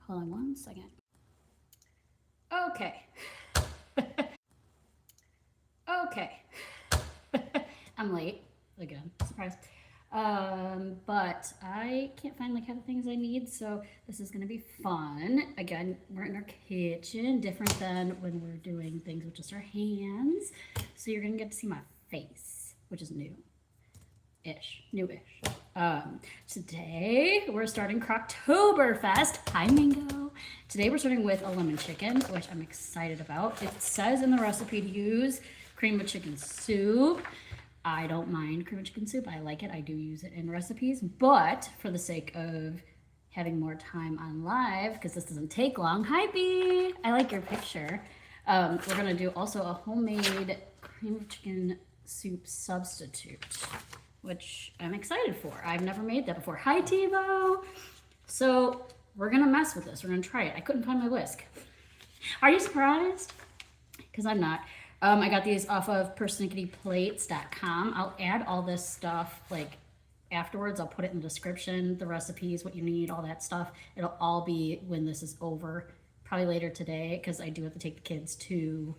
Hold on one second. Okay. Okay. I'm late again. Surprise. But I can't find like half the things I need, so this is gonna be fun. Again, we're in our kitchen, different than when we're doing things with just our hands. So you're gonna get to see my face, which is new-ish. Today we're starting Croctober Fest. Hi, Mingo. Today we're starting with a lemon chicken, which I'm excited about. It says in the recipe to use cream of chicken soup. I don't mind cream of chicken soup. I like it. I do use it in recipes, but for the sake of having more time on live, because this doesn't take long. Hi, B. I like your picture. We're gonna do also a homemade cream of chicken soup substitute, which I'm excited for. I've never made that before. Hi, TiVo. So we're gonna mess with this. We're gonna try it. I couldn't find my whisk. Are you surprised? Because I'm not. I got these off of persnicketyplates.com. I'll add all this stuff like afterwards. I'll put it in the description, the recipes, what you need, all that stuff. It'll all be when this is over, probably later today, because I do have to take the kids to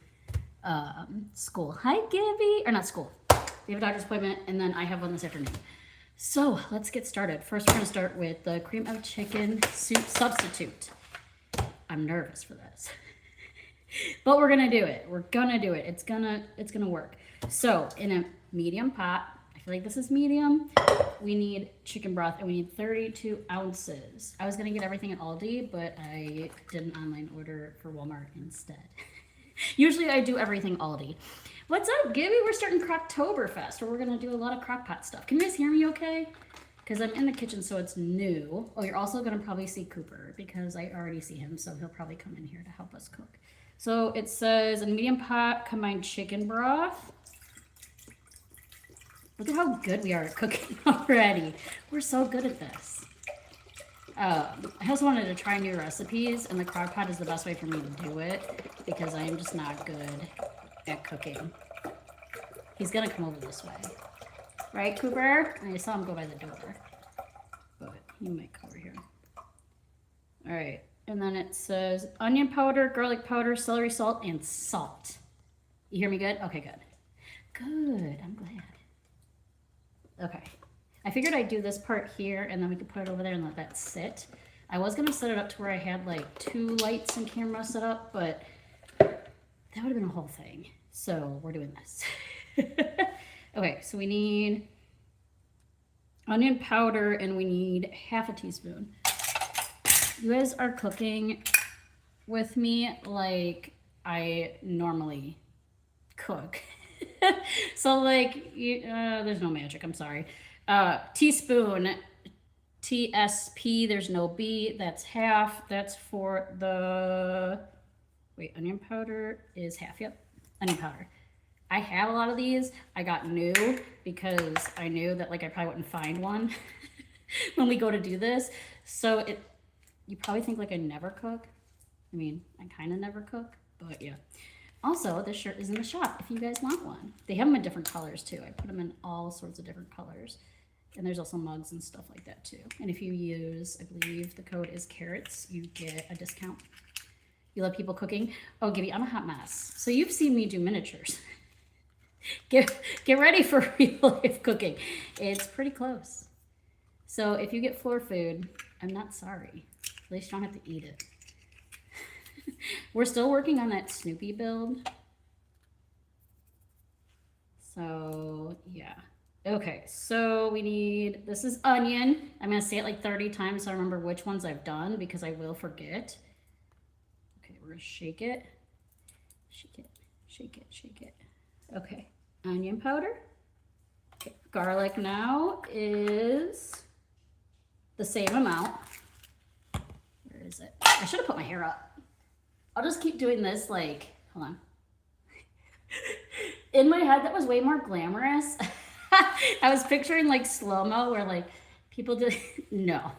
school. Hi, Gibby. Or not school. We have a doctor's appointment, and then I have one this afternoon. So let's get started. First, we're going to start with the cream of chicken soup substitute. I'm nervous for this. But we're gonna do it. We're gonna do it. It's gonna work. So in a medium pot, I feel like this is medium, we need chicken broth, and we need 32 ounces. I was gonna get everything at Aldi, but I did an online order for Walmart instead. Usually I do everything Aldi. What's up, Gibby? We're starting Croctober Fest, where we're gonna do a lot of crockpot stuff. Can you guys hear me okay? Because I'm in the kitchen, so it's new. Oh, you're also gonna probably see Cooper, because I already see him, so he'll probably come in here to help us cook. So it says in medium pot, combined chicken broth. Look at how good we are at cooking already. We're so good at this. I also wanted to try new recipes, and the crock pot is the best way for me to do it, because I am just not good at cooking. He's gonna come over this way. Right, Cooper? I saw him go by the door, but he might come over here. All right. And then it says onion powder, garlic powder, celery salt, and salt. You hear me good? Okay, good. Good, I'm glad. Okay. I figured I'd do this part here, and then we could put it over there and let that sit. I was gonna set it up to where I had like 2 lights and camera set up, but that would have been a whole thing. So we're doing this. Okay, so we need onion powder, and we need half a teaspoon. You guys are cooking with me like I normally cook. So like, there's no magic, I'm sorry. Teaspoon, TSP, there's no B, that's half. That's for the, wait, onion powder is half, yep, onion powder. I have a lot of these. I got new because I knew that like I probably wouldn't find one when we go to do this. So you probably think like I never cook. I mean, I kind of never cook, but yeah. Also, this shirt is in the shop if you guys want one. They have them in different colors too. I put them in all sorts of different colors. And there's also mugs and stuff like that too. And if you use, I believe the code is carrots, you get a discount. You love people cooking? Oh, Gibby, I'm a hot mess. So you've seen me do miniatures. Get ready for real life cooking. It's pretty close. So if you get floor food, I'm not sorry. At least you don't have to eat it. We're still working on that Snoopy build. So, yeah. Okay, so we need, this is onion. I'm going to say it like 30 times so I remember which ones I've done, because I will forget. Okay, we're going to shake it. Shake it, shake it, shake it. Okay, onion powder. Okay, garlic now is the same amount. Where is it? I should have put my hair up. I'll just keep doing this like, hold on. In my head, that was way more glamorous. I was picturing like slow-mo where like people did, no.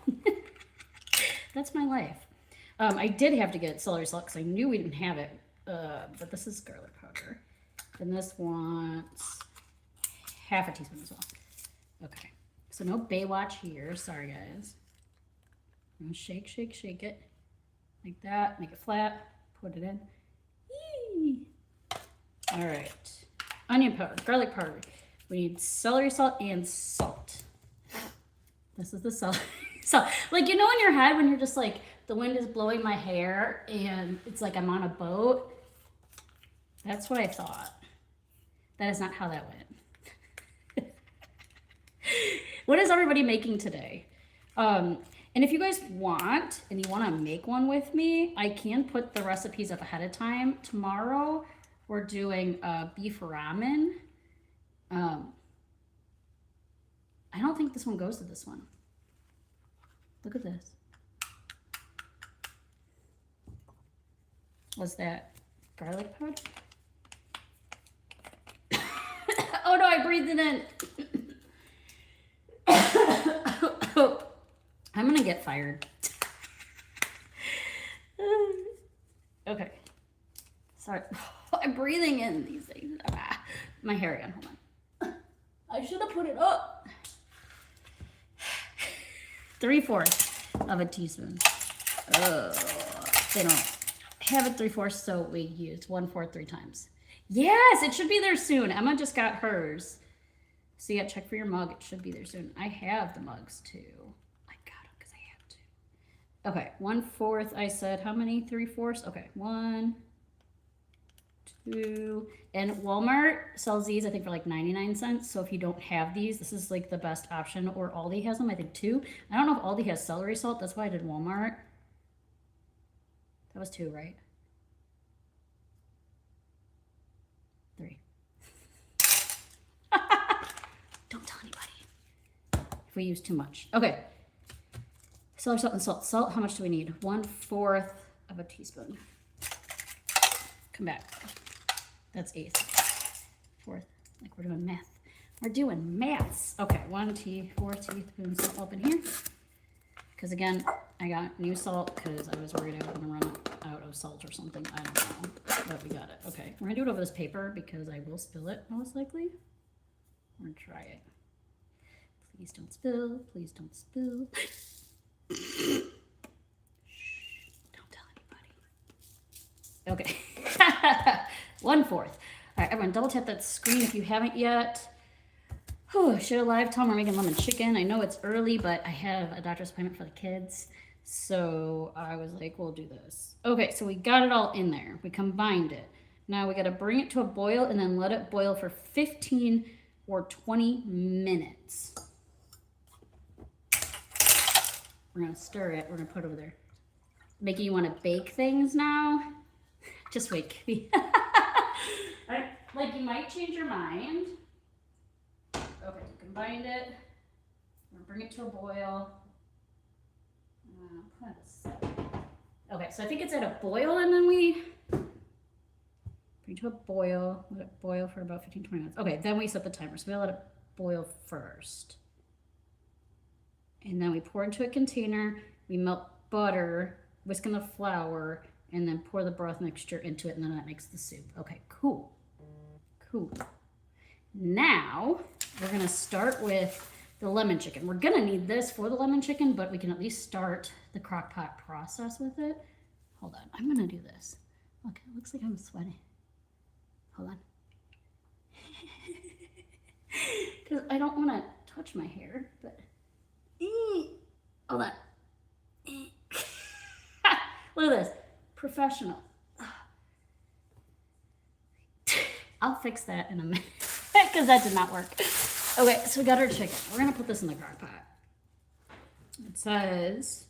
That's my life. I did have to get celery salt because I knew we didn't have it, but this is garlic powder. And this wants half a teaspoon as well. Okay, so no Baywatch here, sorry guys. I'm gonna shake, shake, shake it. like that. Make it flat. Put it in. Yee. All right. Onion powder, garlic powder. We need celery salt and salt. This is the celery salt. Like, you know in your head when you're just like, the wind is blowing my hair and it's like I'm on a boat? That's what I thought. That is not how that went. What is everybody making today? And if you guys want, and you want to make one with me, I can put the recipes up ahead of time. Tomorrow, we're doing beef ramen. I don't think this one goes to this one. Look at this. Was that garlic powder? Oh no, I breathed it in. I'm gonna get fired. Okay. Sorry. I'm breathing in these things. My hair again. Hold on. I should have put it up. 3/4 of a teaspoon. Oh, they don't have it 3/4, so we used 1/4 3 times. Yes, it should be there soon. Emma just got hers. So yeah, check for your mug. It should be there soon. I have the mugs too. I got them because I have to. Okay, 1/4. I said how many? 3/4. Okay, 1, 2. And Walmart sells these, I think, for like 99 cents. So if you don't have these, this is like the best option. Or Aldi has them, I think 2. I don't know if Aldi has celery salt. That's why I did Walmart. That was 2, right? 3. Don't tell anybody if we use too much. Okay. Celery salt and salt. Salt, how much do we need? 1/4 of a teaspoon. Come back. That's 1/8. 4th. Like we're doing math. We're doing maths. Okay, 4 teaspoons salt up in here. Because again, I got new salt because I was worried I was going to run out of salt or something. I don't know. But we got it. Okay, we're going to do it over this paper because I will spill it most likely. We're going to try it. Please don't spill. Please don't spill. Shh. Don't tell anybody. Okay. 1/4. All right, everyone, double tap that screen if you haven't yet. Oh, should have live tell them we're making lemon chicken. I know it's early, but I have a doctor's appointment for the kids. So I was like, we'll do this. Okay, so we got it all in there. We combined it. Now we got to bring it to a boil and then let it boil for 15 or 20 minutes. We're going to stir it. We're going to put it over there. Making you want to bake things now? Just wait, Kitty. Like you might change your mind. Okay, combined it. We're gonna bring it to a boil. Okay, so I think it's at a boil, and then we bring it to a boil. Let it boil for about 15-20 minutes. Okay, then we set the timer. So we let it boil first, and then we pour into a container. We melt butter, whisk in the flour, and then pour the broth mixture into it, and then that makes the soup. Okay, cool. Cool. Now, we're going to start with the lemon chicken. We're going to need this for the lemon chicken, but we can at least start the crock pot process with it. Hold on. I'm going to do this. Okay, it looks like I'm sweating. Hold on. Because I don't want to touch my hair, but... Hold on. Look at this. Professional. I'll fix that in a minute because that did not work. Okay, so we got our chicken. We're going to put this in the crock pot. It says,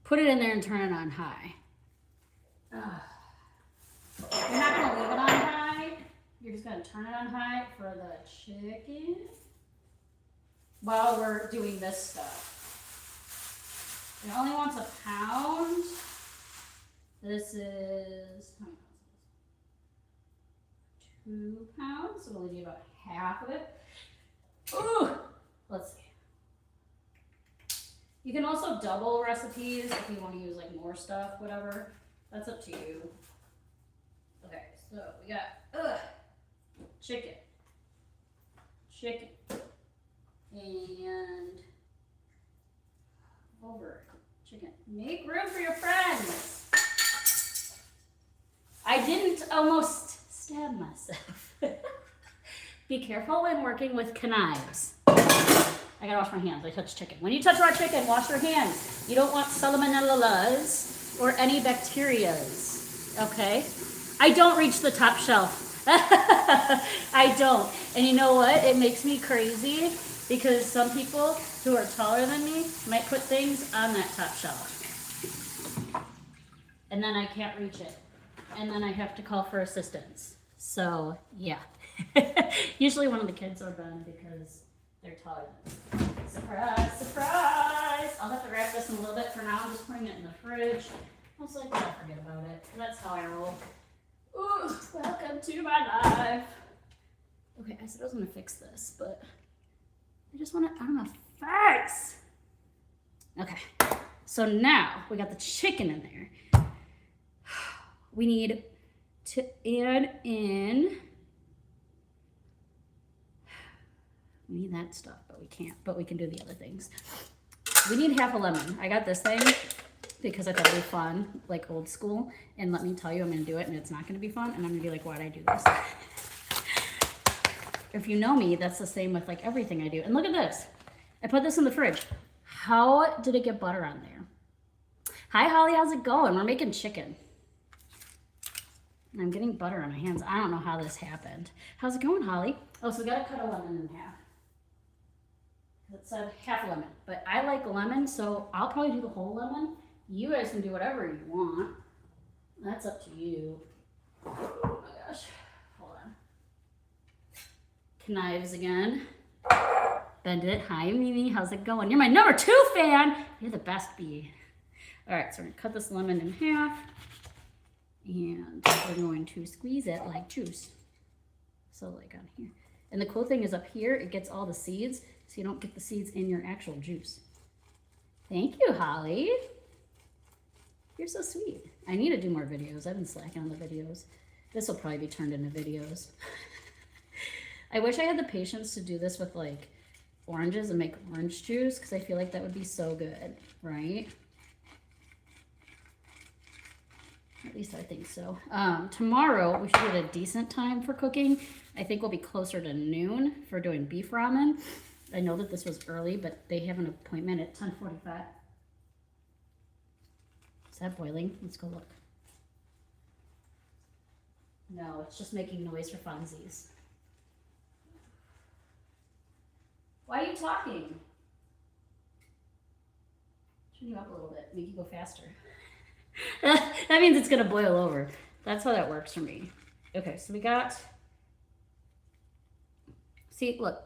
put it in there and turn it on high. You're not going to leave it on high. You're just going to turn it on high for the chicken while we're doing this stuff. It only wants a pound. This is... 2 pounds, so we'll only need about half of it. Ooh, let's see. You can also double recipes if you want to use like more stuff, whatever. That's up to you. Okay, so we got chicken, and over chicken. Make room for your friends. Be careful when working with knives. I gotta wash my hands. I touch chicken. When you touch raw chicken, wash your hands. You don't want salmonellas or any bacterias. Okay? I don't reach the top shelf. I don't. And you know what? It makes me crazy because some people who are taller than me might put things on that top shelf. And then I can't reach it. And then I have to call for assistance. So, yeah. Usually one of the kids are done because they're taller than me. Surprise, surprise! I'll have to wrap this in a little bit for now. I'm just putting it in the fridge. Most likely I'll forget about it. That's how I roll. Ooh, welcome to my life. Okay, I said I was gonna fix this, but I just want it out of my face. Okay, so now we got the chicken in there. We need to add in, we need that stuff, but we can't, but we can do the other things. We need half a lemon. I got this thing because I thought it'd be fun, like old school. And let me tell you, I'm gonna do it and it's not gonna be fun. And I'm gonna be like, why'd I do this? If you know me, that's the same with like everything I do. And look at this. I put this in the fridge. How did it get butter on there? Hi, Holly, how's it going? We're making chicken. And I'm getting butter on my hands. I don't know how this happened. How's it going, Holly? Oh, so we gotta cut a lemon in half. It said half a lemon, but I like lemon, so I'll probably do the whole lemon. You guys can do whatever you want. That's up to you. Oh my gosh, hold on. Knives again. Bend it. Hi, Mimi, how's it going? You're my number 2 fan. You're the best bee. All right, so we're gonna cut this lemon in half. And we're going to squeeze it like juice. So like on here. And the cool thing is up here, it gets all the seeds, so you don't get the seeds in your actual juice. Thank you, Holly. You're so sweet. I need to do more videos. I've been slacking on the videos. This will probably be turned into videos. I wish I had the patience to do this with like oranges and make orange juice because I feel like that would be so good, right? At least I think so. Tomorrow, we should get a decent time for cooking. I think we'll be closer to noon for doing beef ramen. I know that this was early, but they have an appointment at 10:45. Is that boiling? Let's go look. No, it's just making noise for funsies. Why are you talking? Turn you up a little bit, make you go faster. That means it's gonna boil over. That's how that works for me. Okay, so we got, see, look,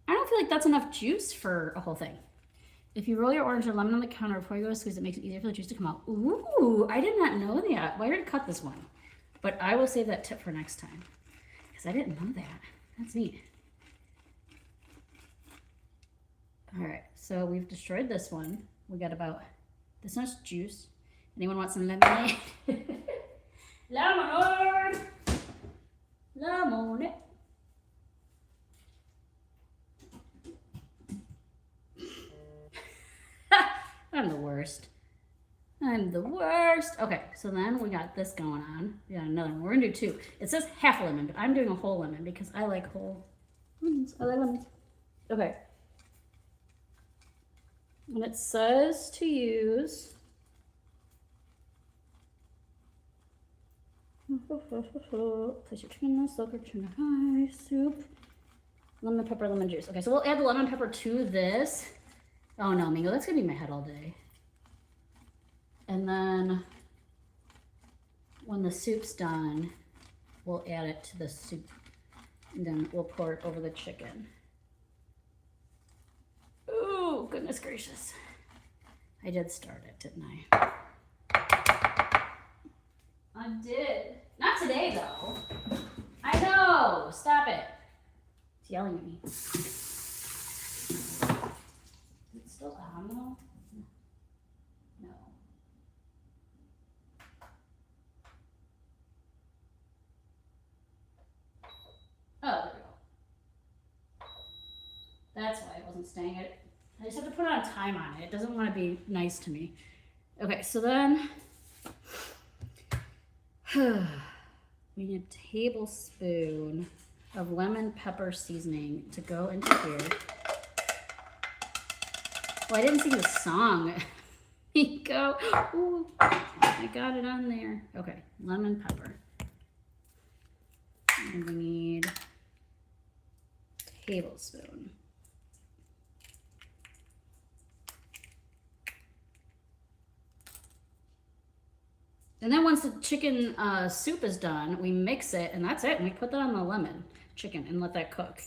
I don't feel like that's enough juice for a whole thing. If you roll your orange or lemon on the counter before you go to squeeze, it makes it easier for the juice to come out. Ooh, I did not know that. Well, I already cut this one, but I will save that tip for next time because I didn't know that. That's neat. All right, so we've destroyed this one. We got about this much juice. Anyone want some lemonade? Lemonade! Lemonade! I'm the worst. I'm the worst. Okay, so then we got this going on. We got another one. We're gonna do 2. It says half a lemon, but I'm doing a whole lemon because I like whole lemons. I like lemons. Okay. And it says to use place your chicken in the soaker, turn to high, soup, lemon pepper, lemon juice. Okay, so we'll add the lemon pepper to this. Oh no, Mingo, that's gonna be my head all day. And then when the soup's done, we'll add it to the soup. And then we'll pour it over the chicken. Oh, goodness gracious. I did start it, didn't I? I did. Not today, though. I know. Stop it. It's yelling at me. Is it still on, though? No. Oh, there we go. That's why it wasn't staying. I just have to put it on time on it. It doesn't want to be nice to me. Okay, so then we need a tablespoon of lemon pepper seasoning to go into here. Well, I didn't sing the song. Go. Ooh, I got it on there. Okay, lemon pepper. And we need a tablespoon. And then once the chicken soup is done, we mix it, and that's it. And we put that on the lemon chicken and let that cook.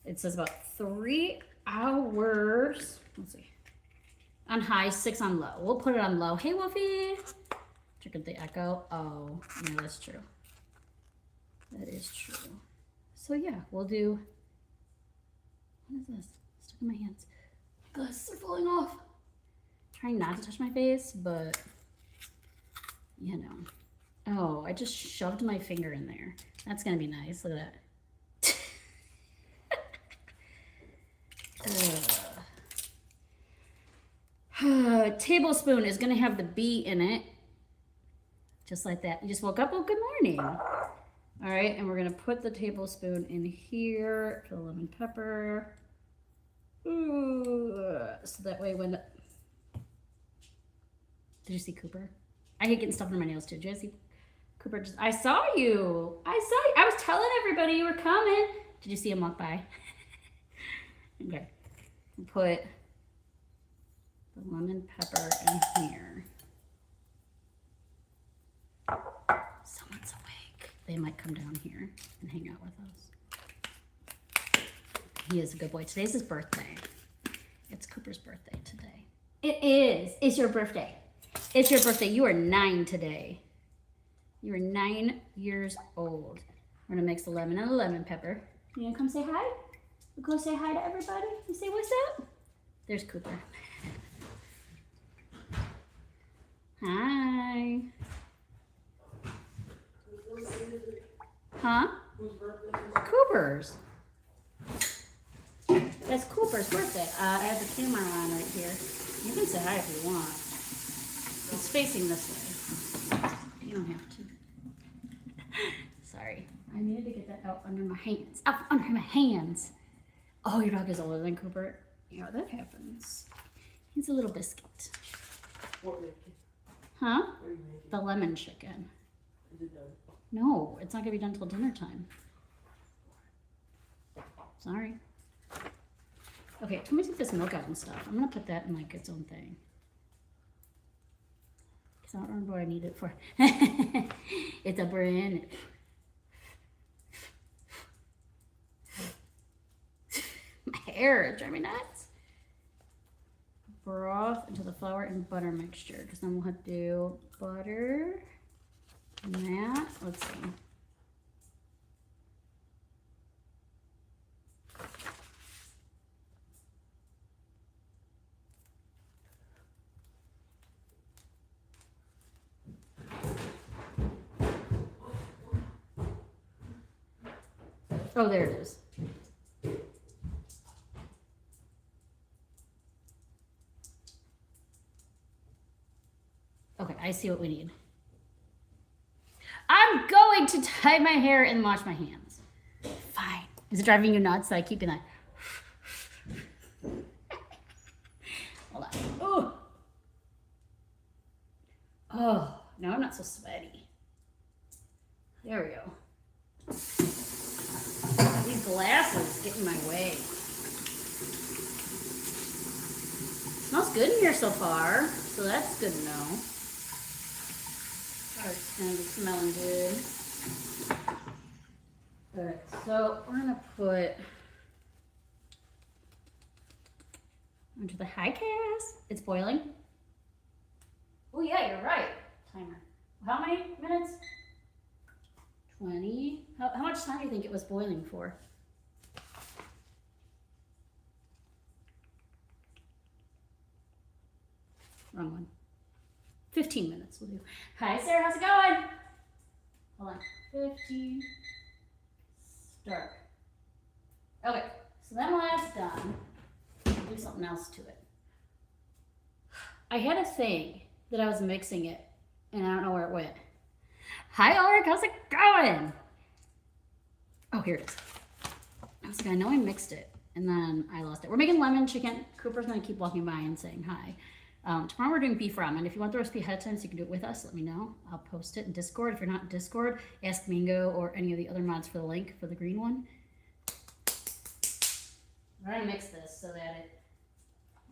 It says about 3 hours. Let's see. On high, 6 on low. We'll put it on low. Hey, Wolfie. Check out the echo. Oh, yeah, that's true. That is true. So yeah, we'll do. What is this? Stuck in my hands. Glasses are falling off. Trying not to touch my face, but you know. Oh, I just shoved my finger in there. That's gonna be nice. Look at that. Tablespoon is gonna have the B in it. Just like that. You just woke up? Oh, good morning. All right, and we're gonna put the tablespoon in here, the lemon pepper. Ooh, so that way when, did you see Cooper? I hate getting stuff in my nails too. Did you see Cooper? I saw you. I was telling everybody you were coming. Did you see him walk by? Okay, put the lemon pepper in here. Someone's awake. They might come down here and hang out with us. He is a good boy. Today's his birthday. It's Cooper's birthday today. It is. It's your birthday. It's your birthday. You are 9 today. You are 9 years old. We're gonna mix the lemon and the lemon pepper. You gonna come say hi? You go say hi to everybody? You say what's up? There's Cooper. Hi. Huh? Cooper's. That's Cooper's birthday. I have the camera on right here. You can say hi if you want. It's facing this way. You don't have to. Sorry. I needed to get that out under my hands. Out under my hands. Oh, your dog is older than Cooper. Yeah, that happens. He's a little biscuit. What making? Huh? What are you making? The lemon chicken. Is it done? No, it's not gonna be done till dinner time. Sorry. Okay, let me take this milk out and stuff. I'm gonna put that in like its own thing. Cause I don't remember what I need it for. It's a brand. My hair is driving me nuts. Broth into the flour and butter mixture. Cause then we'll have to do butter. And that, let's see. Oh, there it is. Okay, I see what we need. I'm going to tie my hair and wash my hands. Fine. Is it driving you nuts that I keep doing that? Hold on. Oh. Oh, now I'm not so sweaty. There we go. These glasses get in my way. Smells good in here so far, so that's good to know. Oh, it's gonna be smelling good. Alright, so we're gonna put into the high cast. It's boiling. Oh yeah, you're right. Timer. How many minutes? 20. How much time do you think it was boiling for? Wrong one. 15 minutes will do. Hi, Sarah. How's it going? Hold on. 15. Start. Okay. So then when that's done, I'll do something else to it. I had a thing that I was mixing it, and I don't know where it went. Hi, Ulrich. How's it going? Oh, here it is. I was like, I know I mixed it, and then I lost it. We're making lemon chicken. Cooper's gonna keep walking by and saying hi. Tomorrow we're doing beef ramen. If you want the recipe ahead of time so you can do it with us, let me know. I'll post it in Discord. If you're not in Discord, ask Mango or any of the other mods for the link for the green one. We're gonna mix this so that it,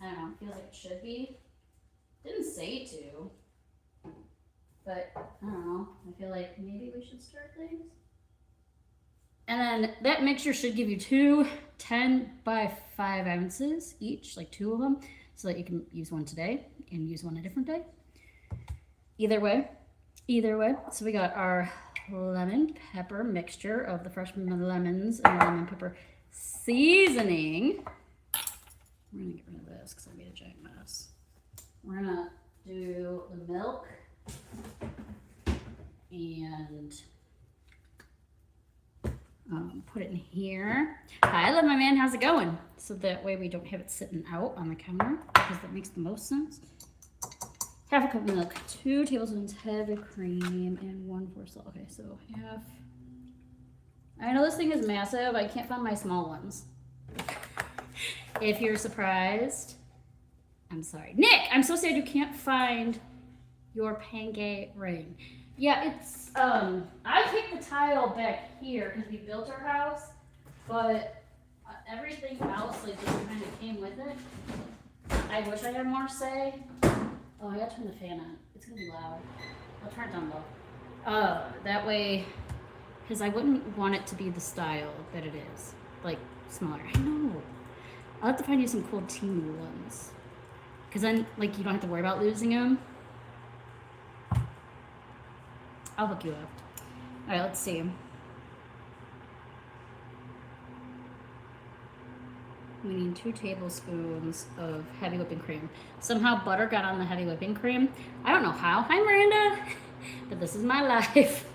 I don't know, feels like it should be. Didn't say to, but I don't know. I feel like maybe we should start things. And then that mixture should give you 2 10 by 5 ounces each, like 2 of them, so that you can use one today and use one a different day. Either way. So we got our lemon pepper mixture of the fresh lemons and lemon pepper seasoning. We're gonna get rid of this because I made a giant mess. We're gonna do the milk and put it in here. Hi, love my man, how's it going? So that way we don't have it sitting out on the counter because that makes the most sense. Half a cup of milk, 2 tablespoons heavy cream, and 1/4 salt. Okay, so half. I know this thing is massive. I can't find my small ones. If you're surprised, I'm sorry. Nick, I'm so sad you can't find your pancake ring. Yeah, it's, I kicked the tile back here because we built our house, but everything else, like, just kind of came with it. I wish I had more say. Oh, I gotta turn the fan on. It's gonna be loud. I'll turn it down low. That way, because I wouldn't want it to be the style that it is. Like, smaller. I know. I'll have to find you some cool teeny ones. Because then, like, you don't have to worry about losing them. I'll hook you up. All right, let's see. We need 2 tablespoons of heavy whipping cream. Somehow butter got on the heavy whipping cream. I don't know how. Hi, Miranda. But this is my life.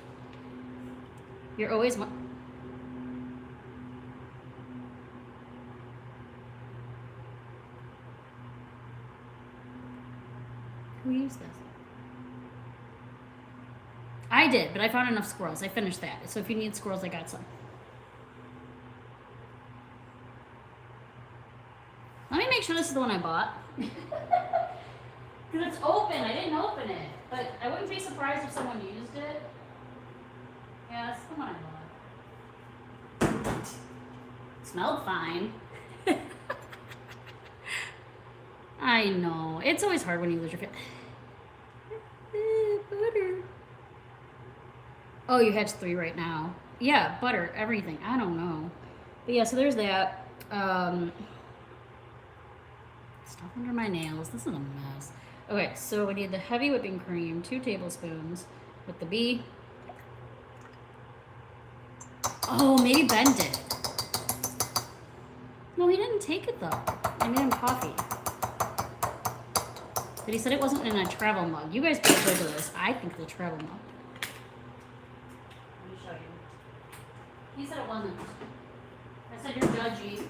You're always one. Who used this? I did, but I found enough squirrels. I finished that. So if you need squirrels, I got some. Let me make sure this is the one I bought. Because it's open. I didn't open it. But I wouldn't be surprised if someone used it. Yeah, that's the one I bought. It smelled fine. I know. It's always hard when you lose your family. Butter. Oh, you hatched 3 right now. Yeah, butter, everything. I don't know. But yeah, so there's that. Stuff under my nails. This is a mess. Okay, so we need the heavy whipping cream, 2 tablespoons with the bee. Oh, maybe Ben did. No, he didn't take it though. I made him coffee. But he said it wasn't in a travel mug. You guys put go to this. I think the travel mug. Let me show you. He said it wasn't. I said you're judgy.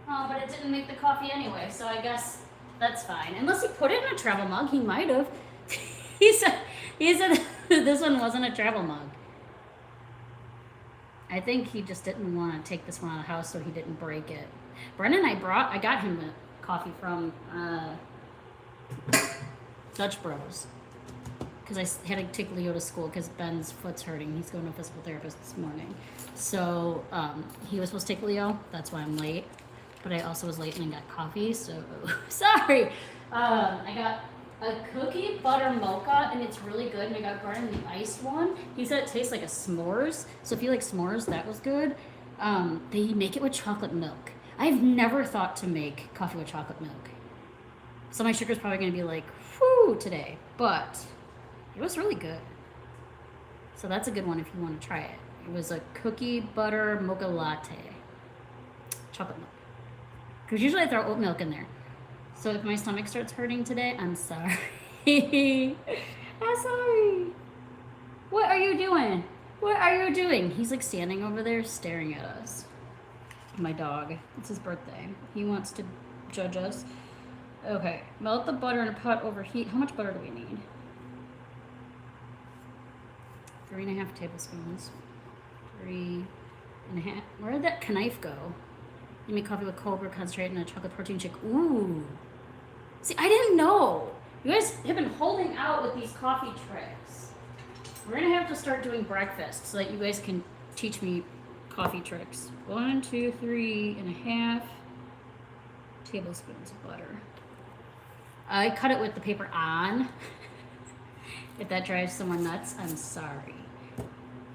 Oh, but it didn't make the coffee anyway, so I guess that's fine. Unless he put it in a travel mug, he might have. he said this one wasn't a travel mug. I think he just didn't want to take this one out of the house so he didn't break it. Brennan, I got him the coffee from Dutch Bros. Because I had to take Leo to school because Ben's foot's hurting. He's going to a physical therapist this morning. So he was supposed to take Leo. That's why I'm late. But I also was late and I got coffee, so sorry. I got a cookie butter mocha, and it's really good. And I got Gordon the iced one. He said it tastes like a s'mores. So if you like s'mores, that was good. They make it with chocolate milk. I've never thought to make coffee with chocolate milk. So my sugar's probably going to be like, whew, today. But it was really good. So that's a good one if you want to try it. It was a cookie butter mocha latte. Chocolate milk. Because usually I throw oat milk in there. So if my stomach starts hurting today, I'm sorry. I'm sorry. What are you doing? What are you doing? He's like standing over there staring at us. My dog. It's his birthday. He wants to judge us. Okay. Melt the butter in a pot over heat. How much butter do we need? 3.5 tablespoons. 3.5. Where did that knife go? You make coffee with cold brew concentrate and a chocolate protein shake. Ooh. See, I didn't know. You guys have been holding out with these coffee tricks. We're gonna have to start doing breakfast so that you guys can teach me coffee tricks. 1, 2, 3.5 tablespoons of butter. I cut it with the paper on. If that drives someone nuts, I'm sorry.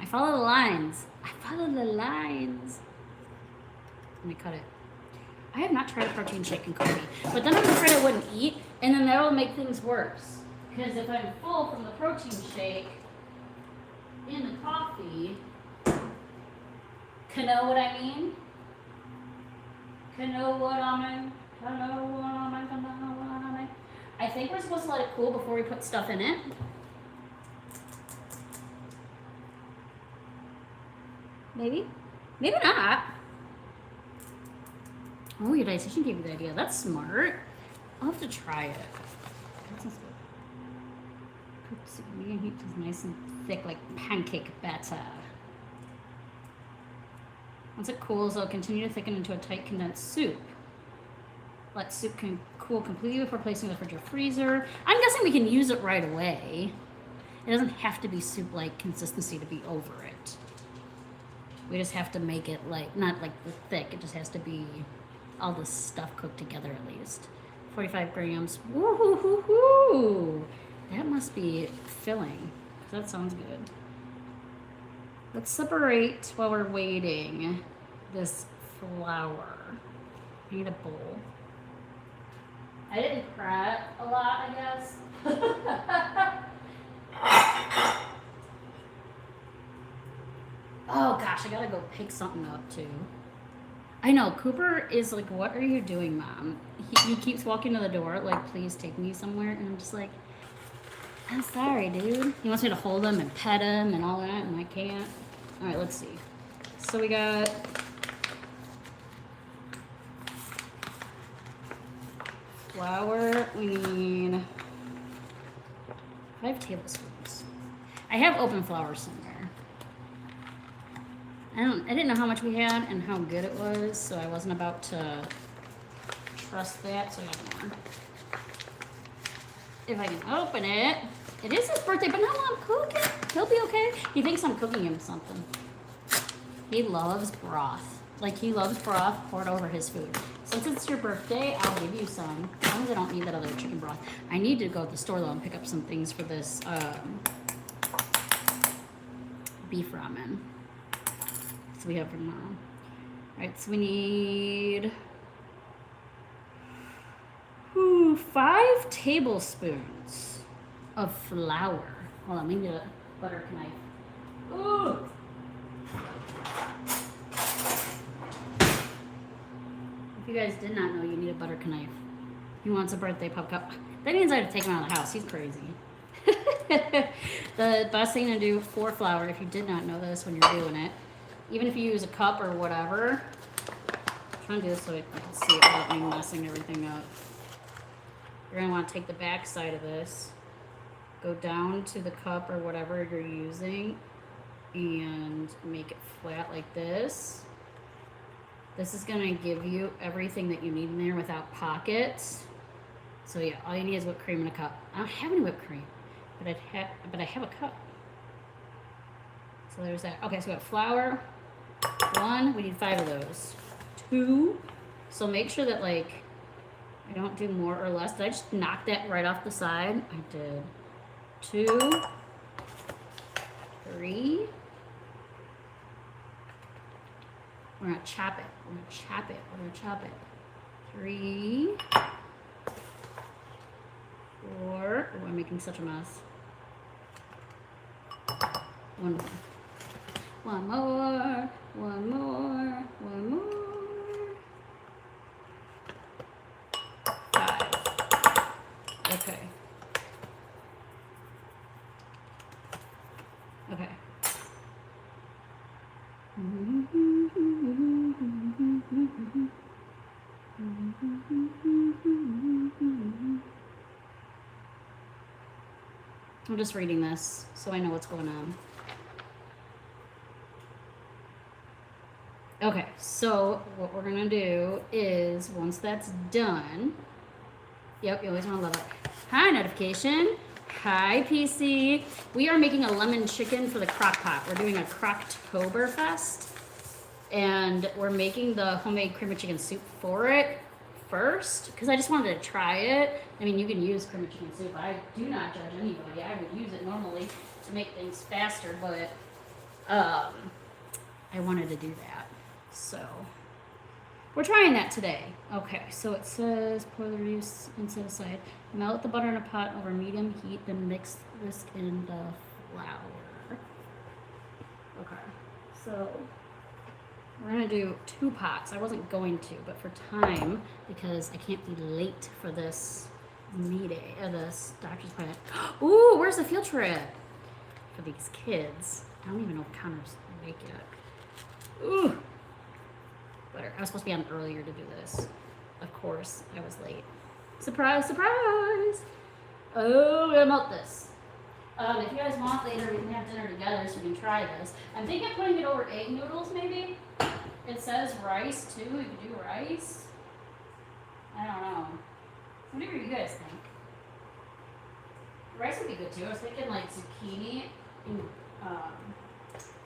I follow the lines. I follow the lines. Let me cut it. I have not tried a protein shake in coffee, but then I'm afraid I wouldn't eat, and then that'll make things worse. Because if I'm full from the protein shake in the coffee, know what I mean? Know what I mean? I think we're supposed to let it cool before we put stuff in it. Maybe? Maybe not. Oh, your dietitian gave you the idea. That's smart. I'll have to try it. That sounds good. Medium heat is nice and thick like pancake batter. Once it cools, it'll continue to thicken into a tight condensed soup. Let soup can cool completely before placing it in the fridge or freezer. I'm guessing we can use it right away. It doesn't have to be soup-like consistency to be over it. We just have to make it like, not like the thick, it just has to be all the stuff cooked together at least. 45 grams. Woo-hoo-hoo-hoo! That must be filling. That sounds good. Let's separate while we're waiting this flour. I need a bowl. I didn't prep a lot, I guess. Oh gosh, I gotta go pick something up too. I know, Cooper is like, what are you doing, Mom? He keeps walking to the door, like, please take me somewhere. And I'm just like, I'm sorry, dude. He wants me to hold him and pet him and all that, and I can't. All right, let's see. So we got flour. We need 5 tablespoons. I have open flour somewhere. I didn't know how much we had and how good it was, so I wasn't about to trust that, so I got more. If I can open it. It is his birthday, but now I'm cooking. He'll be okay. He thinks I'm cooking him something. He loves broth. Like, he loves broth poured over his food. Since it's your birthday, I'll give you some. As long as I don't need that other chicken broth. I need to go to the store, though, and pick up some things for this beef ramen. So we have for tomorrow. All right, so we need 5 tablespoons of flour. Hold on, we need a butter knife. Ooh. If you guys did not know, you need a butter knife. He wants a birthday pup cup. That means I have to take him out of the house. He's crazy. The best thing to do for flour, if you did not know this when you're doing it, even if you use a cup or whatever, I'm trying to do this so I can see it without me messing everything up. You're going to want to take the back side of this, go down to the cup or whatever you're using, and make it flat like this. This is going to give you everything that you need in there without pockets. So yeah, all you need is whipped cream in a cup. I don't have any whipped cream, but I have a cup. So there's that. Okay, so we got flour. 1, we need 5 of those. 2, so make sure that, like, I don't do more or less. Did I just knock that right off the side? I did. 2, 3. We're gonna chop it. We're gonna chop it. We're gonna chop it. 3, 4. Oh, I'm making such a mess. 1 more. 1 more. 1 more. 1 more. 5. Okay. Okay. I'm just reading this so I know what's going on. Okay, so what we're gonna do is once that's done, yep, you always wanna love it. Hi, notification. Hi, PC. We are making a lemon chicken for the Crockpot. We're doing a Croctober Fest, and we're making the homemade cream of chicken soup for it first because I just wanted to try it. I mean, you can use cream of chicken soup. I do not judge anybody. I would use it normally to make things faster, but I wanted to do that. So we're trying that today. Okay, so it says pour the juice and set aside. Melt the butter in a pot over medium heat, then whisk in the flour. Okay, so we're gonna do 2 pots. I wasn't going to, but for time, because I can't be late for this meeting, this doctor's appointment. Ooh, where's the field trip for these kids? I don't even know if Connor's awake yet. Ooh. Butter. I was supposed to be on earlier to do this. Of course, I was late. Surprise, surprise! Oh, we're gonna melt this. If you guys want later, we can have dinner together so we can try this. I'm thinking of putting it over egg noodles, maybe. It says rice too. You can do rice. I don't know. Whatever you guys think. Rice would be good too. I was thinking like zucchini and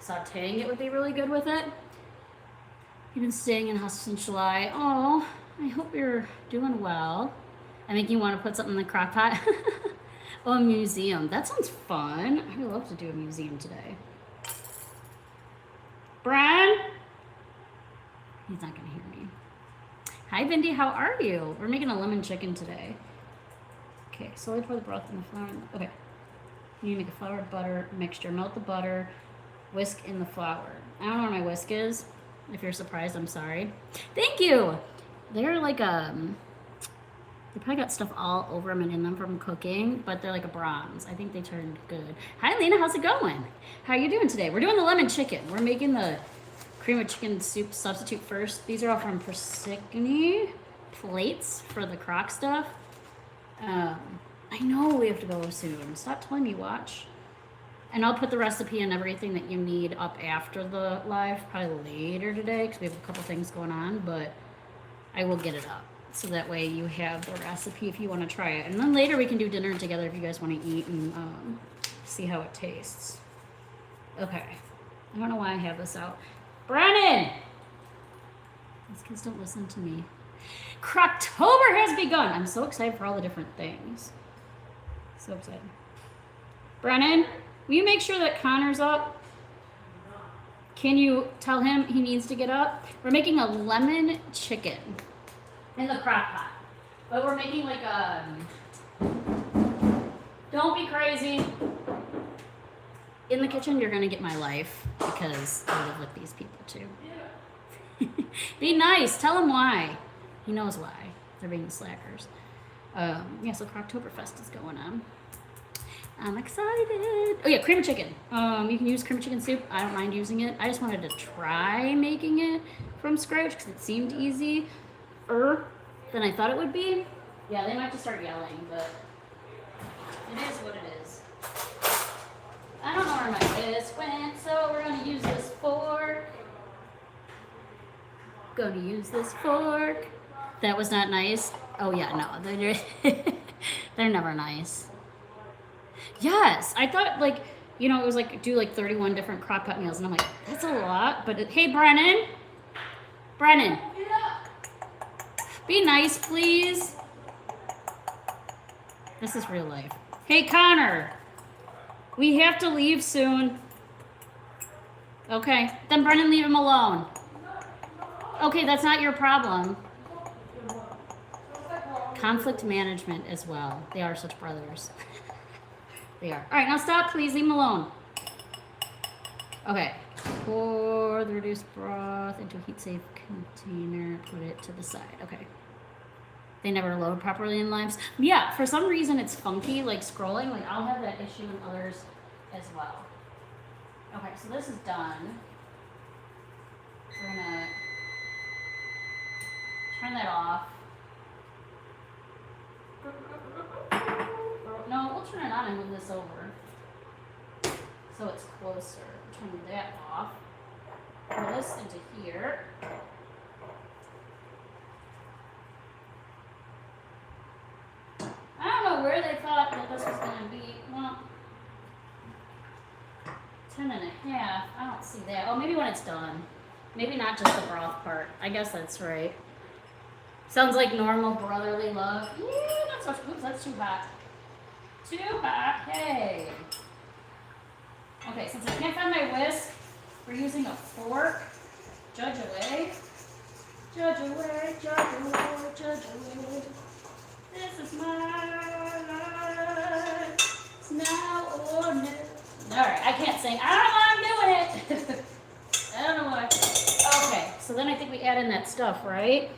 sauteing it would be really good with it. You've been staying in house since July. Oh, I hope you're doing well. I think you want to put something in the crock pot. Oh, a museum. That sounds fun. I would love to do a museum today. Brian? He's not going to hear me. Hi, Vindy. How are you? We're making a lemon chicken today. Okay, slowly pour the broth in the flour. Okay. You need to make a flour butter mixture. Melt the butter. Whisk in the flour. I don't know where my whisk is. If you're surprised, I'm sorry. Thank you. They're like they probably got stuff all over them and in them from cooking, but they're like a bronze. I think they turned good. Hi, Lena. How's it going? How are you doing today? We're doing the lemon chicken. We're making the cream of chicken soup substitute first. These are all from Thickening plates for the crock stuff. I know we have to go soon. Stop telling me watch. And I'll put the recipe and everything that you need up after the live, probably later today, because we have a couple things going on, but I will get it up. So that way you have the recipe if you want to try it. And then later we can do dinner together if you guys want to eat and see how it tastes. Okay. I don't know why I have this out. Brennan! These kids don't listen to me. Croctober has begun! I'm so excited for all the different things. So excited. Brennan? Will you make sure that Connor's up? Can you tell him he needs to get up? We're making a lemon chicken in the crock pot. But we're making like a... Don't be crazy. In the kitchen, you're going to get my life because I live with these people too. Be nice. Tell him why. He knows why. They're being slackers. Yeah, so Croctober Fest is going on. I'm excited. Oh yeah, cream of chicken. You can use cream of chicken soup. I don't mind using it. I just wanted to try making it from scratch because it seemed easier than I thought it would be. Yeah, they might have to start yelling, but it is what it is. I don't know where my whisk went, so we're gonna use this fork. Gonna use this fork. That was not nice. Oh yeah, no, they're never nice. Yes, I thought like, you know, it was like do like 31 different crock pot meals, and I'm like, that's a lot. But hey, Brennan, be nice, please. This is real life. Hey, Connor, we have to leave soon. Okay, then Brennan, leave him alone. Okay, that's not your problem. Conflict management as well. They are such brothers. They are. All right, now stop, please. Leave him alone. Okay. Pour the reduced broth into a heat-safe container. Put it to the side. Okay. They never load properly in lives. Yeah, for some reason it's funky, like scrolling. Like I'll have that issue in others as well. Okay, so this is done. We're gonna turn that off. No, we'll turn it on and move this over so it's closer. Turn that off. pour this into here. I don't know where they thought that this was going to be. Well, 10 and a half. I don't see that. Oh, maybe when it's done. Maybe not just the broth part. I guess that's right. Sounds like normal brotherly love. Yeah, not so. Oops, that's too hot. Too hot. Hey. Okay, since I can't find my whisk, we're using a fork. Judge away. Judge away, judge away, judge away. This is my life. It's now or never. Alright, I can't sing. I don't know why I'm doing it. I don't know why. Okay, so then I think we add in that stuff, right?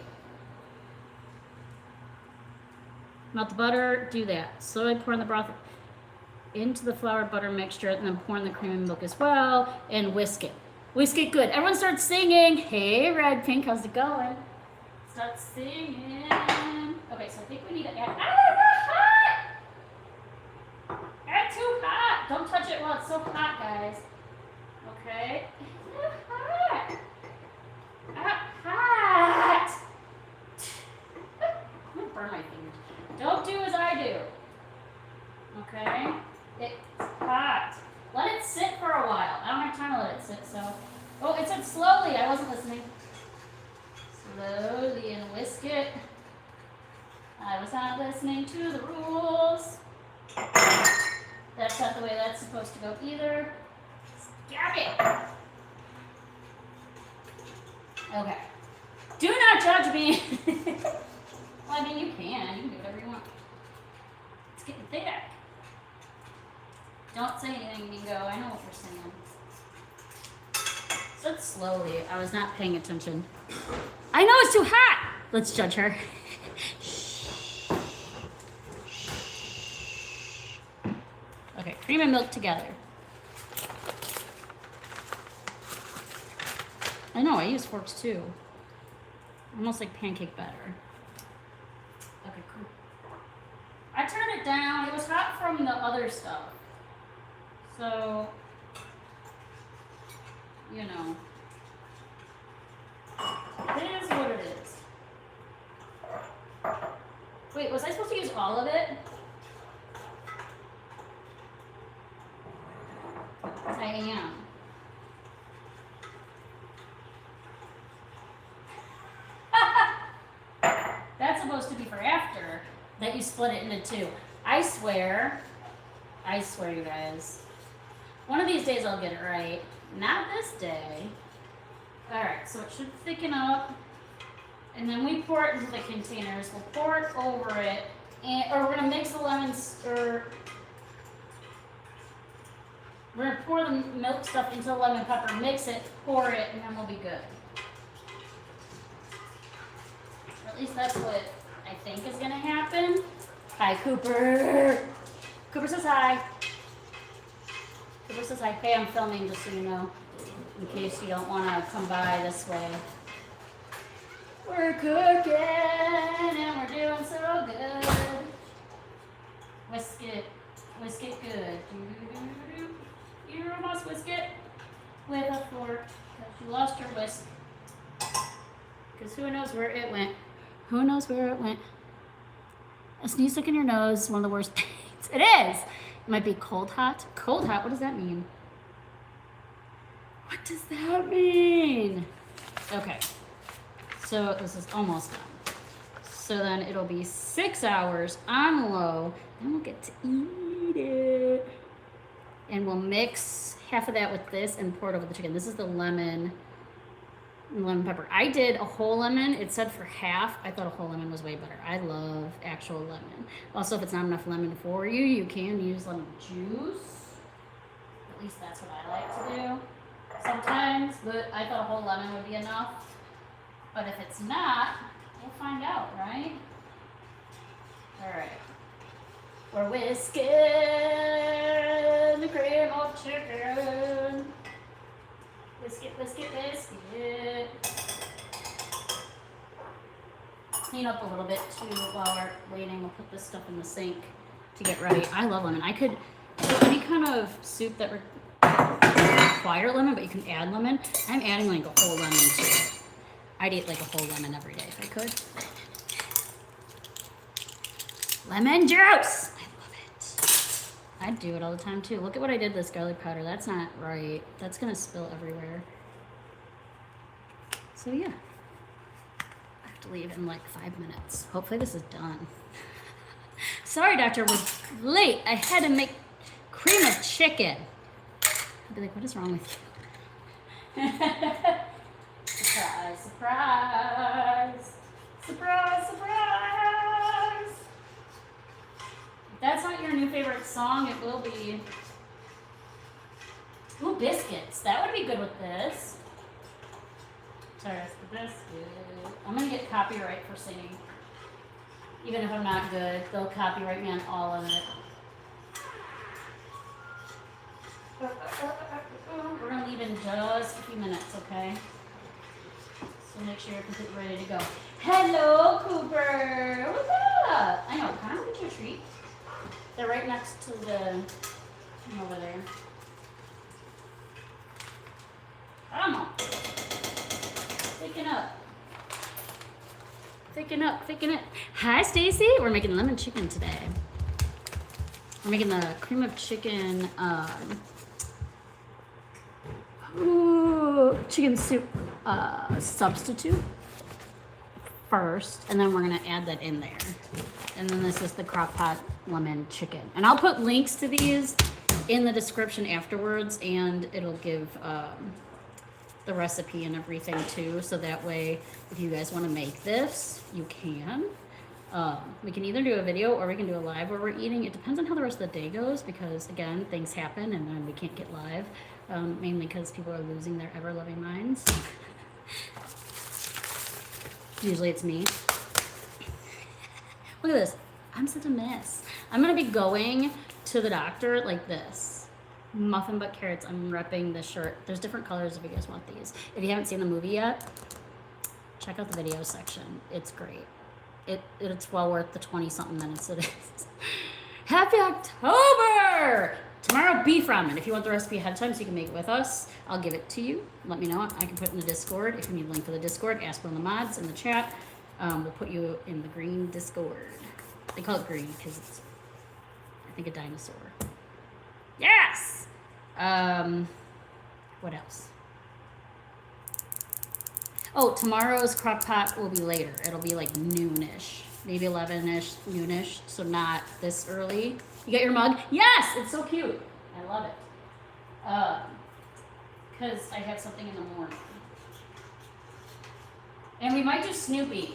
Melt the butter, do that. Slowly pour in the broth into the flour butter mixture, and then pour in the cream and milk as well, and whisk it. Whisk it good. Everyone start singing. Hey, Red Pink, how's it going? Start singing. Okay, so I think we need to add. Hot! Add too hot. Don't touch it while it's so hot, guys. Okay. It's hot. Hot. I'm gonna burn my fingers. Don't do as I do. Okay? It's hot. Let it sit for a while. I don't have time to let it sit, so. Oh, it said slowly. I wasn't listening. Slowly and whisk it. I was not listening to the rules. That's not the way that's supposed to go either. Stop it. Okay. Do not judge me. Well, I mean, you can. You can do whatever you want. It's getting thick. Don't say anything, Mingo. I know what you're saying. So it's slowly. I was not paying attention. I know it's too hot. Let's judge her. Okay, cream and milk together. I know, I use forks too. Almost like pancake batter. Okay, cool. I turned it down. It was hot from the other stuff. So, you know, it is what it is. Wait, was I supposed to use all of it? I am. That's supposed to be for after, that you split it into two. I swear, you guys. One of these days I'll get it right. Not this day. Alright, so it should thicken up. And then we pour it into the containers. We'll pour it over it. Or we're going to mix the lemons, or we're going to pour the milk stuff into the lemon pepper, mix it, pour it, and then we'll be good. Or at least that's what I think is going to happen. Hi, Cooper. Cooper says hi. Cooper says hi. Hey, I'm filming, just so you know, in case you don't want to come by this way. We're cooking and we're doing so good. Whisk it good. You must whisk it with a fork because you lost your whisk. Because who knows where it went? Who knows where it went? A sneeze stuck in your nose is one of the worst things. It is. It might be cold hot. Cold hot, what does that mean? What does that mean? Okay. So this is almost done. So then it'll be 6 hours on low. Then we'll get to eat it. And we'll mix half of that with this and pour it over the chicken. This is the lemon pepper. I did a whole lemon. It said for half. I thought a whole lemon was way better. I love actual lemon. Also, if it's not enough lemon for you, you can use lemon juice. At least that's what I like to do sometimes. But I thought a whole lemon would be enough. But if it's not, we'll find out, right? All right. We're whisking the cream of chicken. Whisk it, whisk it, whisk it. Clean up a little bit too while we're waiting. We'll put this stuff in the sink to get ready. I love lemon. I could do any kind of soup that we're... require lemon, but you can add lemon. I'm adding like a whole lemon too. I'd eat like a whole lemon every day if I could. Lemon juice! I love it. I'd do it all the time too. Look at what I did with this garlic powder. That's not right. That's gonna spill everywhere. So yeah. I have to leave in like 5 minutes. Hopefully this is done. Sorry, doctor, we're late. I had to make cream of chicken. I'd be like, what is wrong with you? Surprise, surprise. Surprise, surprise. If that's not your new favorite song, it will be. Ooh, biscuits. That would be good with this. Sorry, it's the biscuit. I'm gonna get copyright for singing. Even if I'm not good, they'll copyright me on all of it. We're gonna leave in just a few minutes, okay? So make sure you're completely ready to go. Hello, Cooper. What's up? I know, kind of like your treat. They're right next to the over there. Come on. Thicken up. Thicken up, thicken it. Hi, Stacy. We're making lemon chicken today. We're making the cream of chicken, chicken soup substitute first, and then we're gonna add that in there. And then this is the Crockpot Lemon Chicken. And I'll put links to these in the description afterwards, and it'll give the recipe and everything too, so that way if you guys want to make this, you can. We can either do a video or we can do a live where we're eating. It depends on how the rest of the day goes, because again, things happen and then we can't get live, mainly because people are losing their ever-loving minds. Usually it's me. Look at this. I'm such a mess. I'm gonna be going to the doctor like this. Muffin Butt Carrots. I'm repping this shirt. There's different colors if you guys want these. If you haven't seen the movie yet, check out the video section. It's great. It's well worth the 20-something minutes it is. Happy October! Tomorrow, beef ramen. If you want the recipe ahead of time so you can make it with us, I'll give it to you. Let me know. I can put it in the Discord. If you need a link for the Discord, ask one of the mods in the chat. We'll put you in the green Discord. They call it green because it's, I think, a dinosaur. Yes! What else? Oh, tomorrow's Crockpot will be later. It'll be like noonish. Maybe 11ish, noonish. So not this early. You got your mug? Yes! It's so cute. I love it. Because I have something in the morning. And we might do Snoopy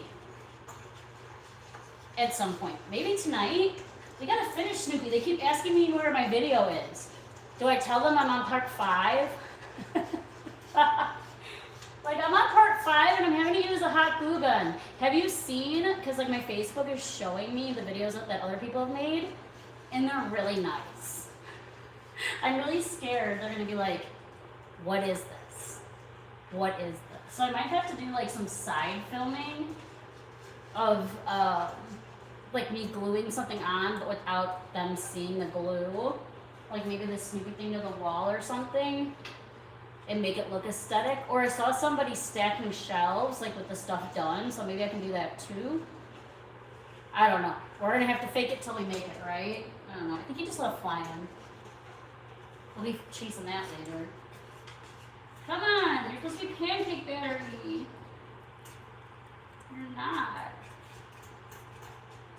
at some point. Maybe tonight. We gotta finish Snoopy. They keep asking me where my video is. Do I tell them I'm on part 5? Like, I'm on part 5 and I'm having to use a hot glue gun. Have you seen, because like my Facebook is showing me the videos that other people have made, and they're really nice. I'm really scared they're gonna be like, what is this? What is this? So I might have to do like some side filming of like me gluing something on, but without them seeing the glue. Like maybe the Snoopy thing to the wall or something, and make it look aesthetic. Or I saw somebody stacking shelves like with the stuff done, so maybe I can do that too. I don't know. We're gonna have to fake it till we make it, right? I don't know. I think you just love flying. We'll be chasing that later. Come on, you're supposed to be pancake battery. You're not.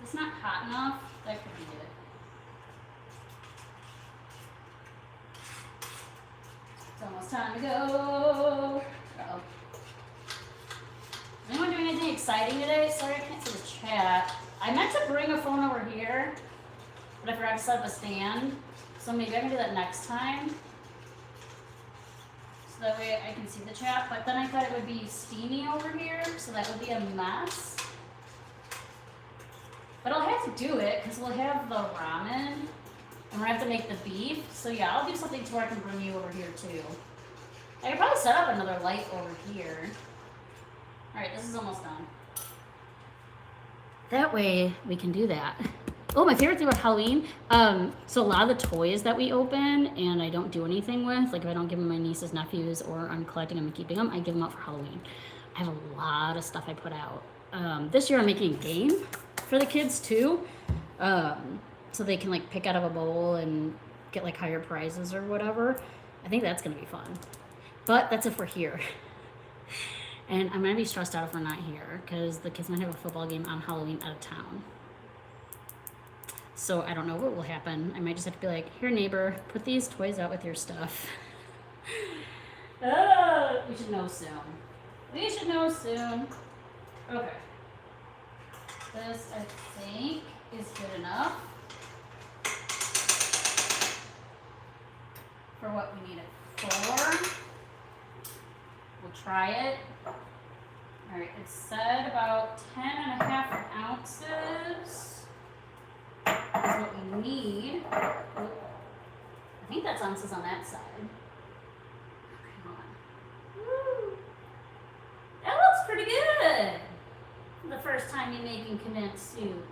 It's not hot enough. That could be it. It's almost time to go. Uh-oh. Is anyone doing anything exciting today? Sorry, I can't see the chat. I meant to bring a phone over here, but I forgot to set up a stand. So maybe I can do that next time. So that way I can see the chat. But then I thought it would be steamy over here, so that would be a mess. But I'll have to do it because we'll have the ramen and we're gonna have to make the beef. So yeah, I'll do something to where I can bring you over here too. I could probably set up another light over here. All right, this is almost done. That way we can do that. Oh, my favorite thing about Halloween. So a lot of the toys that we open and I don't do anything with, like if I don't give them my nieces, nephews, or I'm collecting them and keeping them, I give them out for Halloween. I have a lot of stuff I put out. This year I'm making a game for the kids too, so they can like pick out of a bowl and get like higher prizes or whatever. I think that's gonna be fun. But that's it for here. And I'm gonna be stressed out if we're not here because the kids might have a football game on Halloween out of town. So I don't know what will happen. I might just have to be like, here neighbor, put these toys out with your stuff. We should know soon. We should know soon. Okay. This, I think, is good enough for what we need it for. We'll try it. All right, it said about 10.5 ounces is what we need. I think that's ounces on that side. Come on. Woo. That looks pretty good. The first time you're making condensed soup.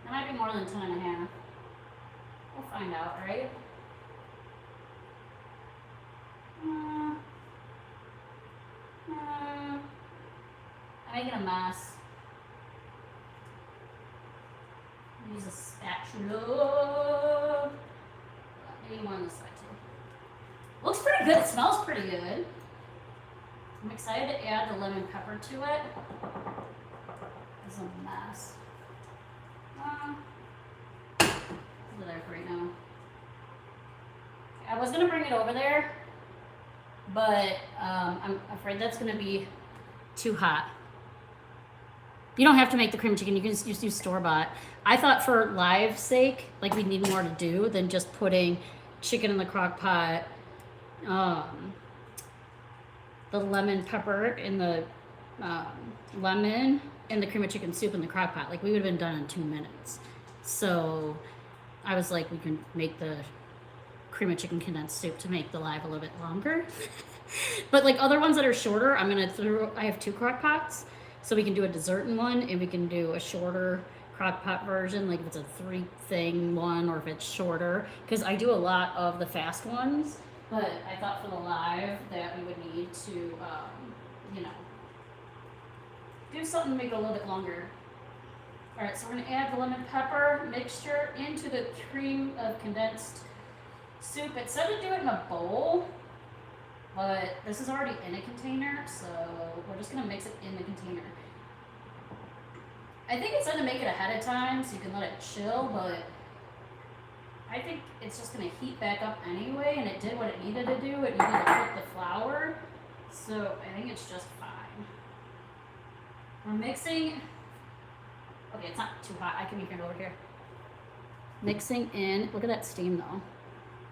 That might be more than 10.5. We'll find out, right? I'm making a mess. Use a spatula. Maybe more on this side too. Looks pretty good. It smells pretty good. I'm excited to add the lemon pepper to it. It's a mess. Over there for right now. I was gonna bring it over there, but I'm afraid that's gonna be too hot. You don't have to make the cream chicken. You can just use store-bought. I thought for live's sake, like we need more to do than just putting chicken in the crock pot, the lemon pepper in the lemon, and the cream of chicken soup in the crock pot. Like we would have been done in 2 minutes. So I was like, we can make the cream of chicken condensed soup to make the live a little bit longer. But like other ones that are shorter, I have 2 crock pots. So we can do a dessert in one, and we can do a shorter crock pot version, like if it's a 3-thing one, or if it's shorter. Because I do a lot of the fast ones, but I thought for the live that we would need to, you know, do something to make it a little bit longer. All right, so we're gonna add the lemon pepper mixture into the cream of condensed soup. It said to do it in a bowl, but this is already in a container, so we're just gonna mix it in the container. I think it said to make it ahead of time so you can let it chill, but I think it's just gonna heat back up anyway, and it did what it needed to do. It needed to cook the flour, so I think it's just fine. We're mixing, okay, it's not too hot. I can make it over here. Mixing in, look at that steam though.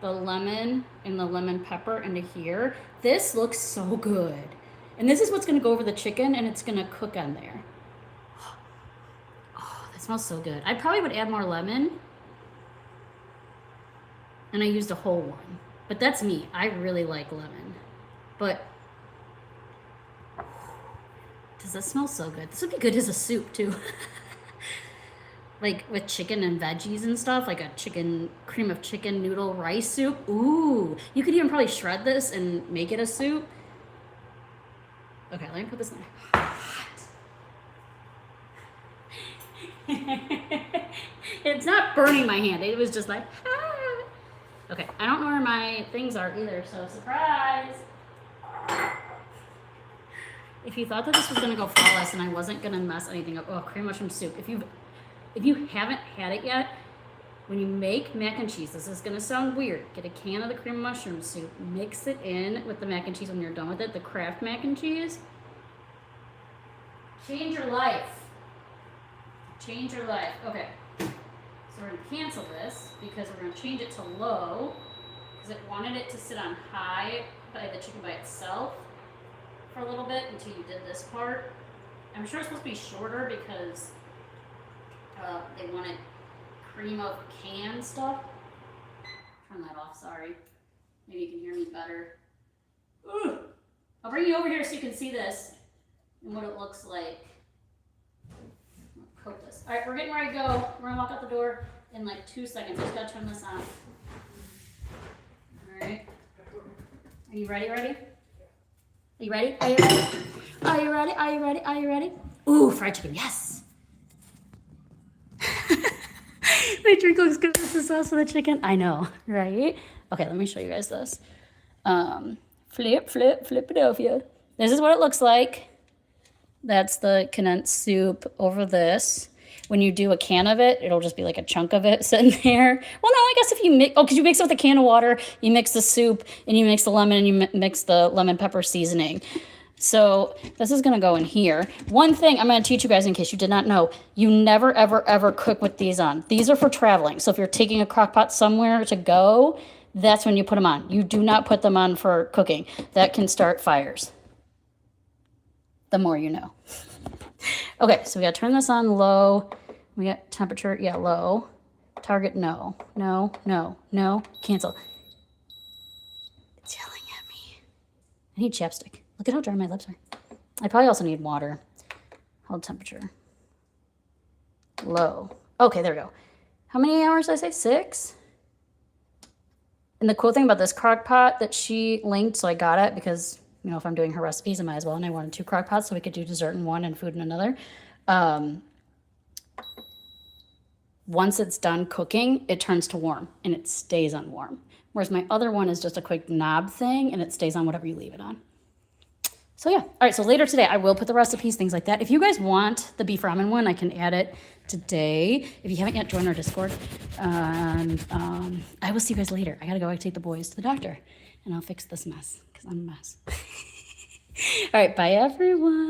The lemon and the lemon pepper into here. This looks so good. And this is what's gonna go over the chicken, and it's gonna cook on there. Oh, that smells so good. I probably would add more lemon. And I used a whole one. But that's me. I really like lemon. But does that smell so good? This would be good as a soup too. Like with chicken and veggies and stuff, like a cream of chicken noodle rice soup. Ooh, you could even probably shred this and make it a soup. Okay, let me put this in there. It's not burning my hand. It was just like, ah. Okay, I don't know where my things are either, so surprise. If you thought that this was gonna go flawless and I wasn't gonna mess anything up, oh, cream mushroom soup. If you haven't had it yet, when you make mac and cheese, this is gonna sound weird. Get a can of the cream mushroom soup, mix it in with the mac and cheese when you're done with it, the Kraft mac and cheese. Change your life. Change your life. Okay, so we're gonna cancel this because we're gonna change it to low because it wanted it to sit on high by the chicken by itself for a little bit until you did this part. I'm sure it's supposed to be shorter because they wanted cream of canned stuff. Turn that off, sorry. Maybe you can hear me better. Ooh. I'll bring you over here so you can see this and what it looks like. cook this. All right, we're getting ready to go. We're gonna walk out the door in like 2 seconds. I just gotta turn this on. All right. Are you ready? Ready? Are you ready? Are you ready? Are you ready? Are you ready? Are you ready? Ooh, fried chicken. Yes. My drink looks good with the sauce of the chicken. I know, right? Okay, let me show you guys this. Flip it over here. This is what it looks like. That's the condensed soup over this. When you do a can of it, it'll just be like a chunk of it sitting there. Well, no, I guess if you mix, because you mix it with a can of water, you mix the soup, and you mix the lemon, and you mix the lemon pepper seasoning. So this is gonna go in here. One thing I'm gonna teach you guys in case you did not know, you never, ever, ever cook with these on. These are for traveling. So if you're taking a crock pot somewhere to go, that's when you put them on. You do not put them on for cooking. That can start fires. The more you know. Okay, so we gotta turn this on low. We got temperature, yeah, low. Target, no, no, no, no, cancel. It's yelling at me. I need chapstick. Look at how dry my lips are. I probably also need water. Hold temperature. Low. Okay, there we go. How many hours did I say? 6? And the cool thing about this crock pot that she linked, so I got it because, you know, if I'm doing her recipes, I might as well. And I wanted 2 crock pots so we could do dessert in one and food in another. Once it's done cooking, it turns to warm and it stays on warm. Whereas my other one is just a quick knob thing and it stays on whatever you leave it on. So yeah, all right, so later today I will put the recipes, things like that. If you guys want the beef ramen one, I can add it today. If you haven't yet, join our Discord. And I will see you guys later. I gotta go take the boys to the doctor and I'll fix this mess because I'm a mess. All right, bye everyone.